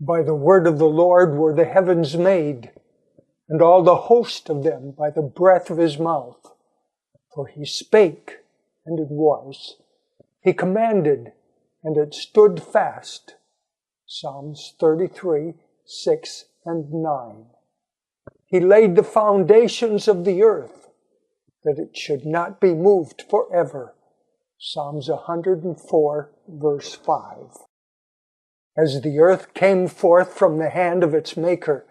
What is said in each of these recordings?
By the word of the Lord were the heavens made, and all the host of them by the breath of his mouth. For he spake, and it was. He commanded, and it stood fast. Psalms 33, 6 and 9. He laid the foundations of the earth, that it should not be moved forever. Psalms 104, verse 5. As the earth came forth from the hand of its maker,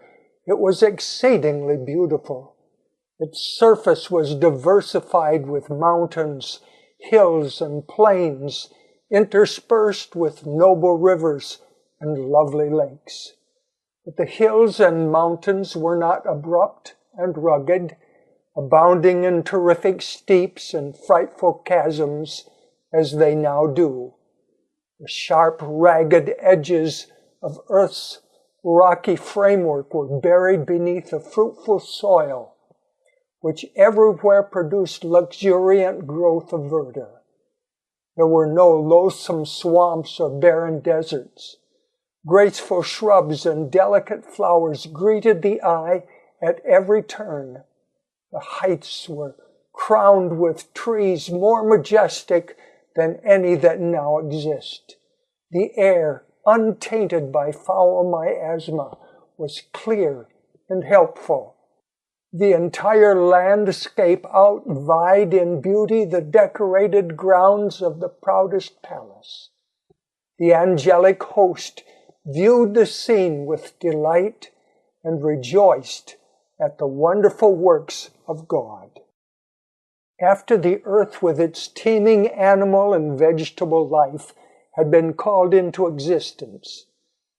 it was exceedingly beautiful. Its surface was diversified with mountains, hills, and plains, interspersed with noble rivers and lovely lakes. But the hills and mountains were not abrupt and rugged, abounding in terrific steeps and frightful chasms as they now do. The sharp, ragged edges of Earth's rocky framework were buried beneath a fruitful soil, which everywhere produced luxuriant growth of verdure. There were no loathsome swamps or barren deserts. Graceful shrubs and delicate flowers greeted the eye at every turn. The heights were crowned with trees more majestic than any that now exist. The air, untainted by foul miasma, was clear and helpful. The entire landscape outvied in beauty the decorated grounds of the proudest palace. The angelic host viewed the scene with delight and rejoiced at the wonderful works of God. After the earth with its teeming animal and vegetable life had been called into existence,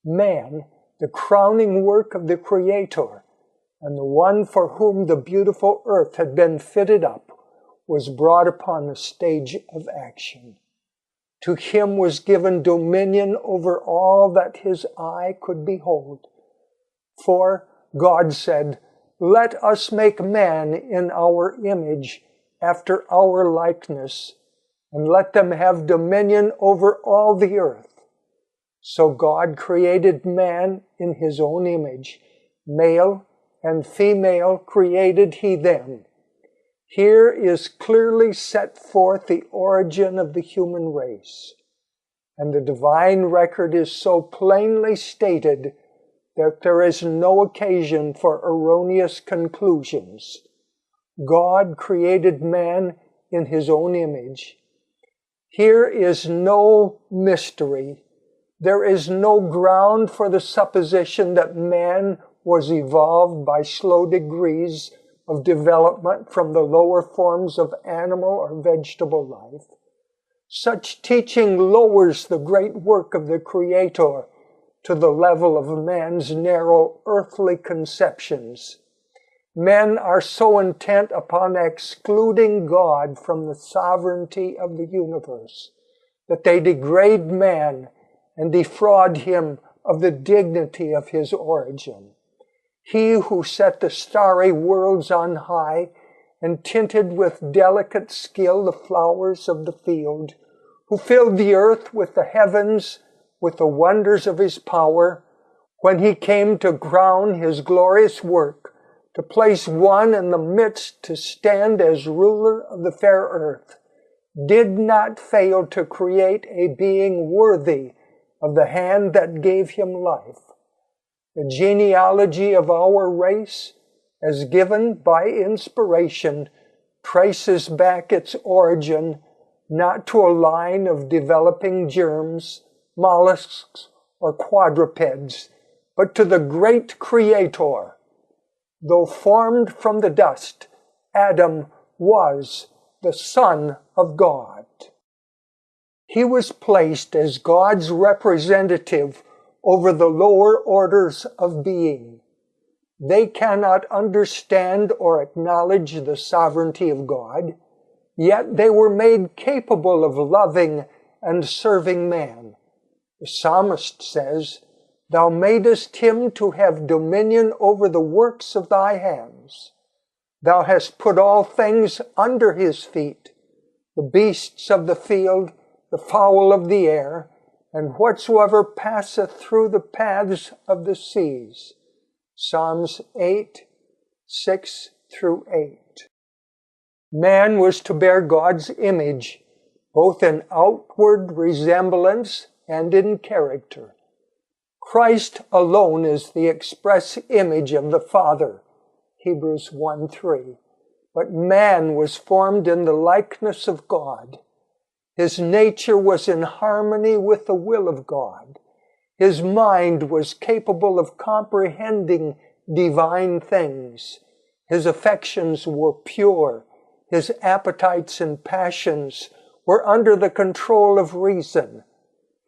man, the crowning work of the Creator, and the one for whom the beautiful earth had been fitted up, was brought upon the stage of action. To him was given dominion over all that his eye could behold. For God said, "Let us make man in our image, after our likeness, and let them have dominion over all the earth." So God created man in his own image. Male and female created he them. Here is clearly set forth the origin of the human race. And the divine record is so plainly stated that there is no occasion for erroneous conclusions. God created man in his own image. Here is no mystery. There is no ground for the supposition that man was evolved by slow degrees of development from the lower forms of animal or vegetable life. Such teaching lowers the great work of the Creator to the level of man's narrow earthly conceptions. Men are so intent upon excluding God from the sovereignty of the universe that they degrade man and defraud him of the dignity of his origin. He who set the starry worlds on high and tinted with delicate skill the flowers of the field, who filled the earth with the heavens with the wonders of his power, when he came to crown his glorious work, to place one in the midst to stand as ruler of the fair earth, did not fail to create a being worthy of the hand that gave him life. The genealogy of our race, as given by inspiration, traces back its origin not to a line of developing germs, mollusks, or quadrupeds, but to the great Creator. Though formed from the dust, Adam was the Son of God. He was placed as God's representative over the lower orders of being. They cannot understand or acknowledge the sovereignty of God, yet they were made capable of loving and serving man. The psalmist says, "Thou madest him to have dominion over the works of thy hands. Thou hast put all things under his feet, the beasts of the field, the fowl of the air, and whatsoever passeth through the paths of the seas. Psalms 8, 6 through 8. Man was to bear God's image, both in outward resemblance and in character. Christ alone is the express image of the Father, Hebrews 1:3. But man was formed in the likeness of God. His nature was in harmony with the will of God. His mind was capable of comprehending divine things. His affections were pure. His appetites and passions were under the control of reason.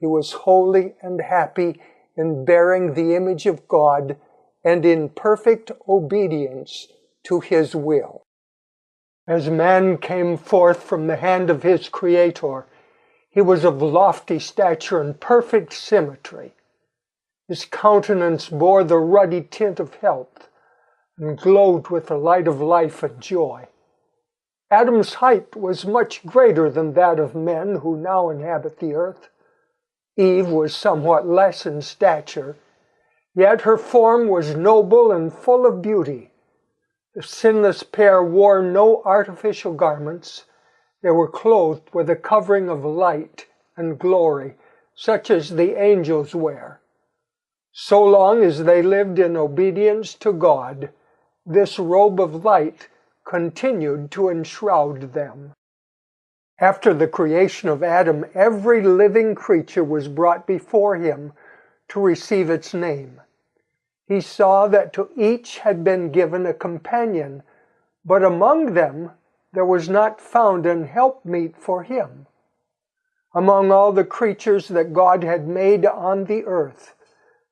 He was holy and happy in bearing the image of God and in perfect obedience to His will. As man came forth from the hand of his Creator, he was of lofty stature and perfect symmetry. His countenance bore the ruddy tint of health and glowed with the light of life and joy. Adam's height was much greater than that of men who now inhabit the earth. Eve was somewhat less in stature, yet her form was noble and full of beauty. The sinless pair wore no artificial garments. They were clothed with a covering of light and glory, such as the angels wear. So long as they lived in obedience to God, this robe of light continued to enshroud them. After the creation of Adam, every living creature was brought before him to receive its name. He saw that to each had been given a companion, but among them there was not found an helpmeet for him. Among all the creatures that God had made on the earth,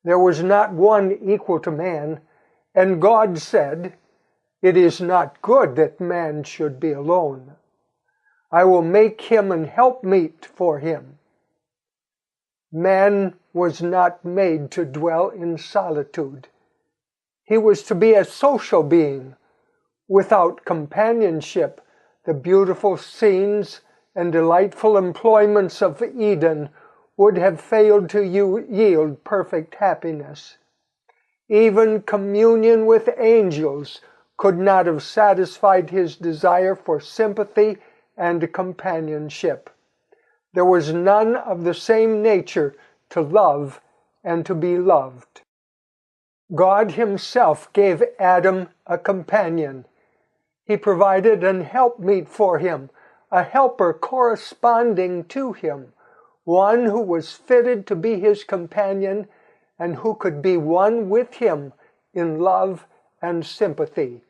there was not one equal to man, and God said, "It is not good that man should be alone. I will make him an helpmeet for him." Man was not made to dwell in solitude. He was to be a social being. Without companionship, the beautiful scenes and delightful employments of Eden would have failed to yield perfect happiness. Even communion with angels could not have satisfied his desire for sympathy and companionship. There was none of the same nature to love and to be loved. God Himself gave Adam a companion. He provided an helpmeet for him, a helper corresponding to him, one who was fitted to be his companion and who could be one with him in love and sympathy.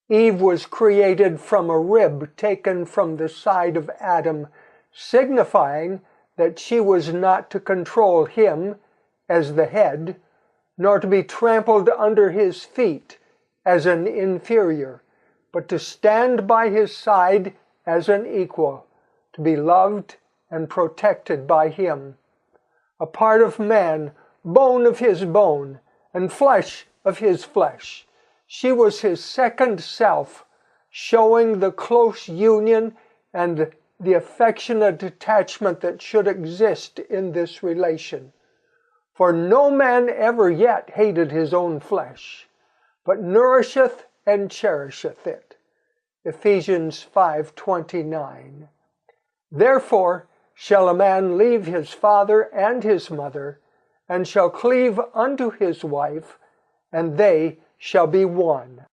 Eve was created from a rib taken from the side of Adam, signifying that she was not to control him as the head, nor to be trampled under his feet as an inferior, but to stand by his side as an equal, to be loved and protected by him. A part of man, bone of his bone, and flesh of his flesh. She was his second self, showing the close union and the affectionate attachment that should exist in this relation. For no man ever yet hated his own flesh, but nourisheth and cherisheth it. Ephesians 5:29. Therefore shall a man leave his father and his mother, and shall cleave unto his wife, and they shall be one.